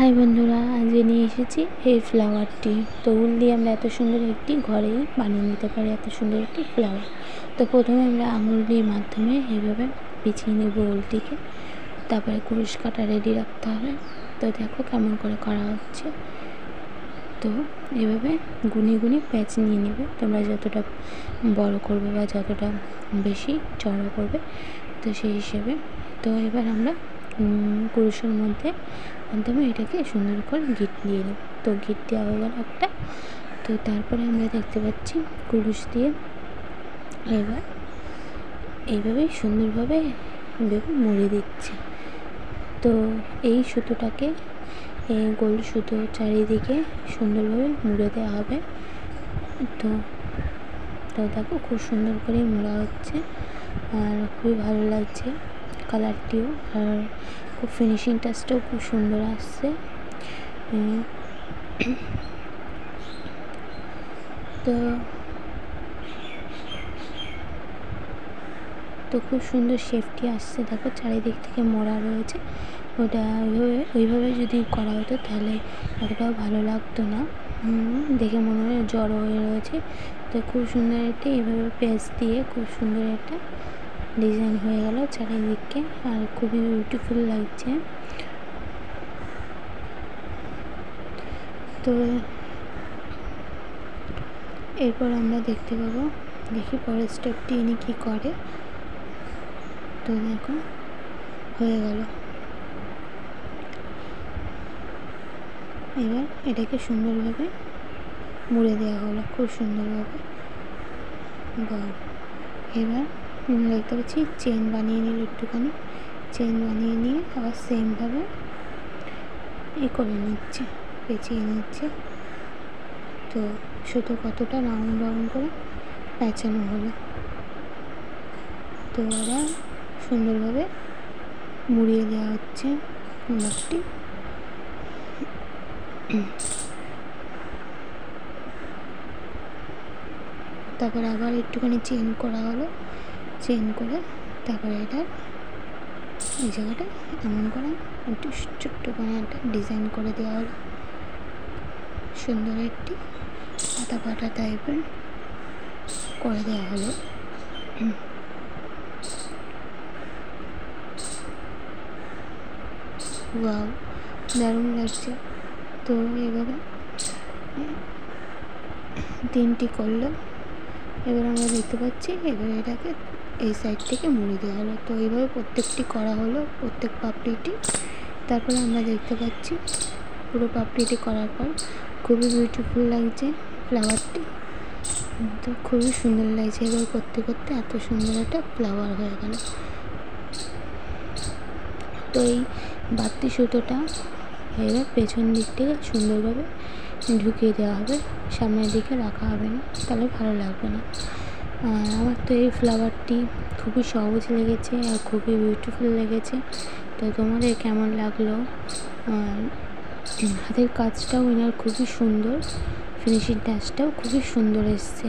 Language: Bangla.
হাই বন্ধুরা, আজ নিয়ে এসেছি এই ফ্লাওয়ারটি। তো উল দিয়ে আমরা এত সুন্দর একটি ঘরেই বানিয়ে নিতে পারি এত সুন্দর একটি ফ্লাওয়ার। তো প্রথমে আমরা আঙুলের মাধ্যমে এইভাবে বিছিয়ে নেব উলটিকে, তারপরে কুরুশ কাটা রেডি রাখতে হবে। তো দেখো কেমন করে করা হচ্ছে। তো এভাবে গুনি গুনি প্যাচ নিয়ে নেবে, তোমরা যতটা বড় করবে বা যতটা বেশি চড়া করবে তো সেই হিসেবে। তো এবার আমরা কুরুশের মাধ্যমে এটাকে সুন্দর করে গিট দিয়ে দেবো। তো গিট দেওয়া হয়ে গেল একটা। তো তারপরে আমরা দেখতে পাচ্ছি কুরুশ দিয়ে এবার এইভাবেই সুন্দরভাবে মুড়ে দিচ্ছে। তো এই সুতোটাকে গোল সুতো চারিদিকে সুন্দরভাবে মুড়ে দেওয়া হবে। তো দেখো খুব সুন্দর করে মোড়া হচ্ছে আর খুবই ভালো লাগছে কালারটিও, আর খুব ফিনিশিং টাচটাও খুব সুন্দর আসছে। তো খুব সুন্দর শেপটি আসছে, দেখো চারিদিক থেকে মোড়া রয়েছে। ওটা ওইভাবে যদি করা হতো তাহলে অতটাও ভালো লাগতো না, দেখে মনে হয় জড়ো হয়ে রয়েছে। তো খুব সুন্দর একটি এভাবে পেজ দিয়ে খুব সুন্দর একটা ডিজাইন হয়ে গেল চারিদিকে, আর খুবই বিউটিফুল লাগছে। তো এরপর আমরা দেখতে পাবো, দেখি পরের স্টেপটি ইনি কী করে। তো দেখো হয়ে গেল। এবার এটাকে সুন্দরভাবে মুড়ে দেওয়া হলো খুব সুন্দরভাবে। এবার দেখতে পাচ্ছি চেন বানিয়ে নিল, একটুখানি চেন বানিয়ে নিয়ে আবার সেমভাবে করে নিচ্ছে, পেঁচিয়ে নিচ্ছে। তো সুতো কতটা রাউন্ড করে পেঁচানো হলো। তো আবার সুন্দরভাবে মুড়িয়ে দেওয়া হচ্ছে মুখটি। তারপরে আবার একটুখানি চেন করা হলো, চেন করে তারপরে এটা এই জায়গাটা এমন করে একটু ছোট্ট করে একটা ডিজাইন করে দেওয়া হলো, সুন্দর একটি পাতা টাইপের করে দেওয়া হলো। ওয়াও, দারুণ লাগছে। তো এভাবে তিনটি করলো। এবার আমরা দেখতে পাচ্ছি এবার এটাকে এই সাইড থেকে মুড়ে দেওয়া হলো। তো এইভাবে প্রত্যেকটি করা হলো, প্রত্যেক পাপড়িটি। তারপরে আমরা দেখতে পাচ্ছি পুরো পাপড়িটি করার পর খুবই বিউটিফুল লাগছে ফ্লাওয়ারটি। তো খুবই সুন্দর লাগছে। এবার করতে করতে এত সুন্দর একটা ফ্লাওয়ার হয়ে গেল। তো এই বাড়তি সুতোটা এবার পেছন দিক থেকে সুন্দরভাবে ঢুকিয়ে দেওয়া হবে, সামনের দিকে রাখা হবে না, তাহলে ভালো লাগবে না। আর আমার তো এই ফ্লাওয়ারটি খুবই সহজ লেগেছে আর খুবই বিউটিফুল লেগেছে। তো তোমাদের কেমন লাগলো? হাতের কাজটাও এনার খুবই সুন্দর, ফিনিশিং টাচটাও খুবই সুন্দর এসছে।